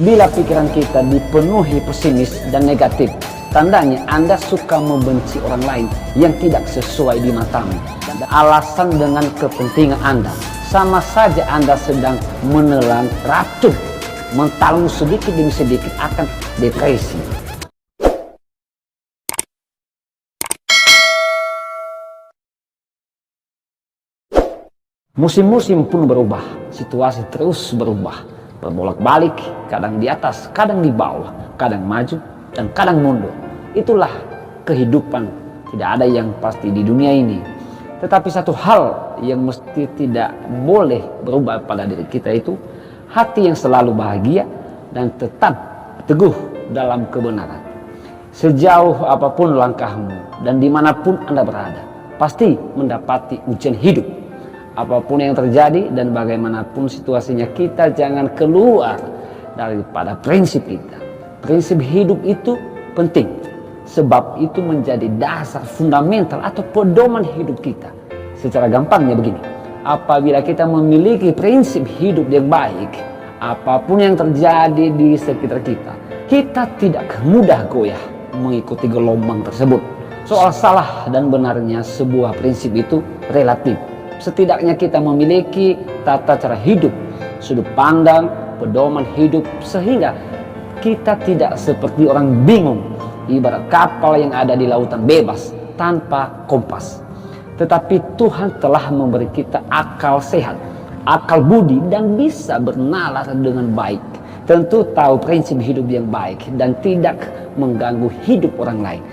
Bila pikiran kita dipenuhi pesimis dan negatif, tandanya Anda suka membenci orang lain yang tidak sesuai di matamu. Dan alasan dengan kepentingan Anda, sama saja Anda sedang menelan racun, mentalmu sedikit demi sedikit akan depresi. Musim-musim pun berubah, situasi terus berubah, berbolak-balik, kadang di atas, kadang di bawah, kadang maju dan kadang mundur. Itulah kehidupan, tidak ada yang pasti di dunia ini. Tetapi satu hal yang mesti tidak boleh berubah pada diri kita itu hati yang selalu bahagia dan tetap teguh dalam kebenaran. Sejauh apapun langkahmu dan dimanapun Anda berada, pasti mendapati ujian hidup. Apapun yang terjadi dan bagaimanapun situasinya, kita jangan keluar daripada prinsip kita. Prinsip hidup itu penting, sebab itu menjadi dasar fundamental atau pedoman hidup kita. Secara gampangnya begini, apabila kita memiliki prinsip hidup yang baik, apapun yang terjadi di sekitar kita, kita tidak mudah goyah mengikuti gelombang tersebut. Soal salah dan benarnya sebuah prinsip itu relatif. Setidaknya kita memiliki tata cara hidup, sudut pandang, pedoman hidup, sehingga kita tidak seperti orang bingung, ibarat kapal yang ada di lautan bebas tanpa kompas. Tetapi Tuhan telah memberi kita akal sehat, akal budi, dan bisa bernalar dengan baik. Tentu tahu prinsip hidup yang baik dan tidak mengganggu hidup orang lain.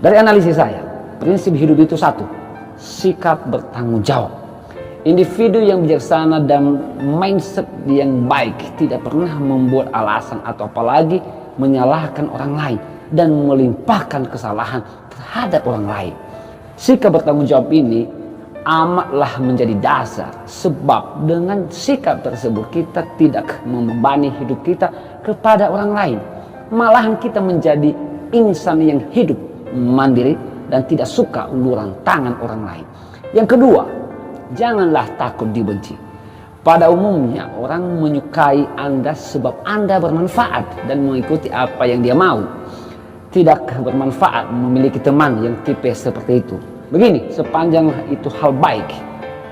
Dari analisis saya, prinsip hidup itu satu, sikap bertanggung jawab. Individu yang bijaksana dan mindset yang baik tidak pernah membuat alasan atau apalagi menyalahkan orang lain dan melimpahkan kesalahan terhadap orang lain. Sikap bertanggung jawab ini amatlah menjadi dasar, sebab dengan sikap tersebut kita tidak membebani hidup kita kepada orang lain. Malahan kita menjadi insan yang hidup mandiri dan tidak suka uluran tangan orang lain. Yang kedua, janganlah takut dibenci. Pada umumnya orang menyukai Anda sebab Anda bermanfaat dan mengikuti apa yang dia mau. Tidak bermanfaat memiliki teman yang tipe seperti itu. Begini, sepanjang itu hal baik,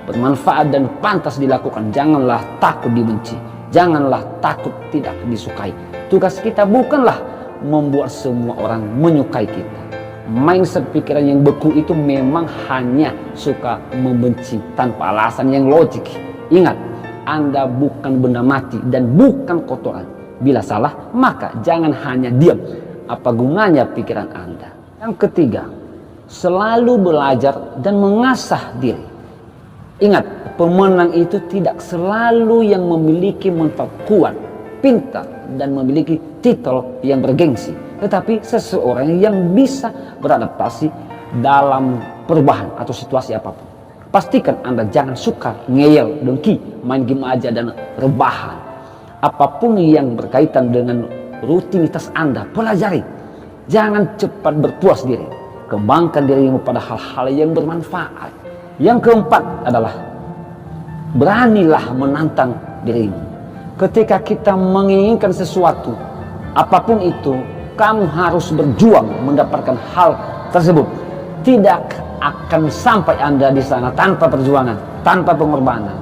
bermanfaat dan pantas dilakukan, janganlah takut dibenci. Janganlah takut tidak disukai. Tugas kita bukanlah membuat semua orang menyukai kita. Mindset pikiran yang beku itu memang hanya suka membenci tanpa alasan yang logik. Ingat, Anda bukan benda mati dan bukan kotoran. Bila salah, maka jangan hanya diam. Apa gunanya pikiran Anda? Yang ketiga, selalu belajar dan mengasah diri. Ingat, pemenang itu tidak selalu yang memiliki mental kuat, pintar, dan memiliki titel yang bergengsi, tetapi seseorang yang bisa beradaptasi dalam perubahan atau situasi apapun. Pastikan Anda jangan suka ngeyel, dengki, main game aja, dan rebahan. Apapun yang berkaitan dengan rutinitas Anda, pelajari. Jangan cepat berpuas diri. Kembangkan dirimu pada hal-hal yang bermanfaat. Yang keempat adalah beranilah menantang dirimu. Ketika kita menginginkan sesuatu, apapun itu, kamu harus berjuang mendapatkan hal tersebut. Tidak akan sampai Anda di sana tanpa perjuangan, tanpa pengorbanan.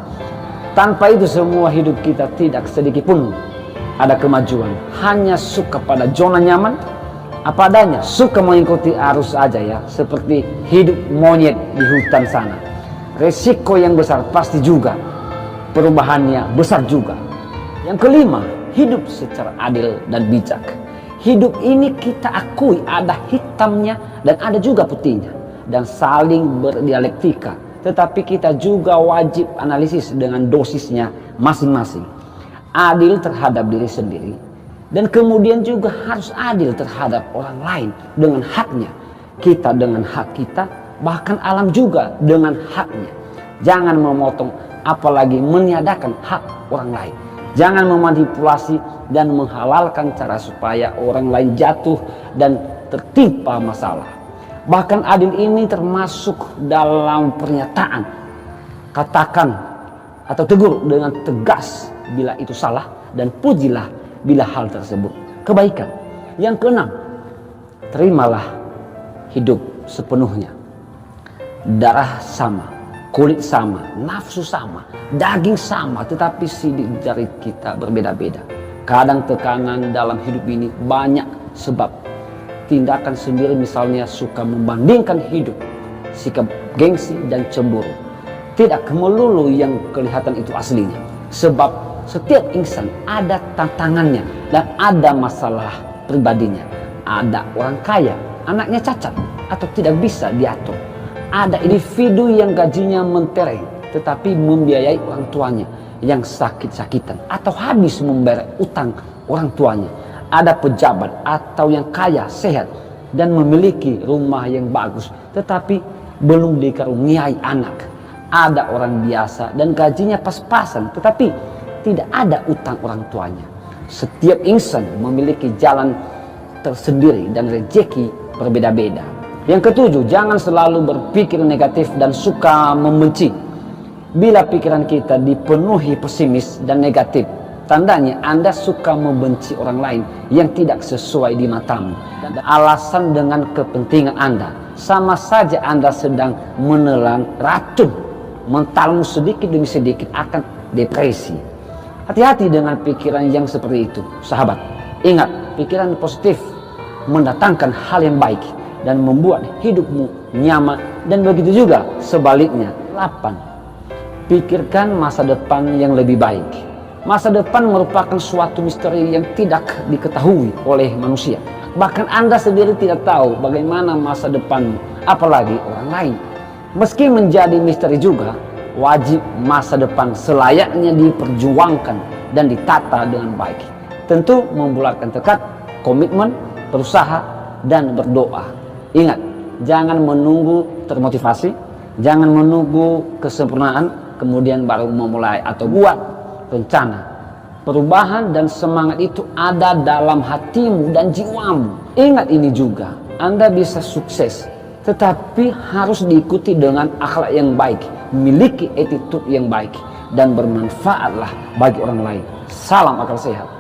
Tanpa itu semua hidup kita tidak sedikit pun ada kemajuan. Hanya suka pada zona nyaman, apa adanya, suka mengikuti arus aja ya, seperti hidup monyet di hutan sana. Resiko yang besar pasti juga, perubahannya besar juga. Yang kelima, hidup secara adil dan bijak. Hidup ini kita akui ada hitamnya dan ada juga putihnya, dan saling berdialektika. Tetapi kita juga wajib analisis dengan dosisnya masing-masing. Adil terhadap diri sendiri, dan kemudian juga harus adil terhadap orang lain dengan haknya. Kita dengan hak kita, bahkan alam juga dengan haknya. Jangan memotong apalagi meniadakan hak orang lain. Jangan memanipulasi dan menghalalkan cara supaya orang lain jatuh dan tertimpa masalah. Bahkan adil ini termasuk dalam pernyataan. Katakan atau tegur dengan tegas bila itu salah, dan pujilah bila hal tersebut kebaikan. Yang keenam, terimalah hidup sepenuhnya. Darah sama, kulit sama, nafsu sama, daging sama, tetapi sidik jari kita berbeda-beda. Kadang tekanan dalam hidup ini banyak sebab tindakan sendiri, misalnya suka membandingkan hidup, sikap gengsi dan cemburu. Tidak melulu yang kelihatan itu aslinya, sebab setiap insan ada tantangannya dan ada masalah pribadinya. Ada orang kaya, anaknya cacat atau tidak bisa diatur. Ada individu yang gajinya mentereng tetapi membiayai orang tuanya yang sakit-sakitan atau habis membayar utang orang tuanya. Ada pejabat atau yang kaya, sehat dan memiliki rumah yang bagus tetapi belum dikaruniai anak. Ada orang biasa dan gajinya pas-pasan tetapi tidak ada utang orang tuanya. Setiap insan memiliki jalan tersendiri dan rezeki berbeda-beda. Yang ketujuh, jangan selalu berpikir negatif dan suka membenci. Bila pikiran kita dipenuhi pesimis dan negatif, tandanya Anda suka membenci orang lain yang tidak sesuai di matamu. Dan alasan dengan kepentingan Anda, sama saja Anda sedang menelan racun. Mentalmu sedikit demi sedikit akan depresi. Hati-hati dengan pikiran yang seperti itu, sahabat. Ingat, pikiran positif mendatangkan hal yang baik dan membuat hidupmu nyaman, dan begitu juga sebaliknya. 8. Pikirkan masa depan yang lebih baik. Masa depan merupakan suatu misteri yang tidak diketahui oleh manusia. Bahkan Anda sendiri tidak tahu bagaimana masa depanmu, apalagi orang lain. Meski menjadi misteri juga, wajib masa depan selayaknya diperjuangkan dan ditata dengan baik. Tentu membulatkan tekad, komitmen, berusaha, dan berdoa. Ingat, jangan menunggu termotivasi, jangan menunggu kesempurnaan, kemudian baru memulai atau buat rencana. Perubahan dan semangat itu ada dalam hatimu dan jiwamu. Ingat ini juga, Anda bisa sukses, tetapi harus diikuti dengan akhlak yang baik, memiliki attitude yang baik, dan bermanfaatlah bagi orang lain. Salam akal sehat.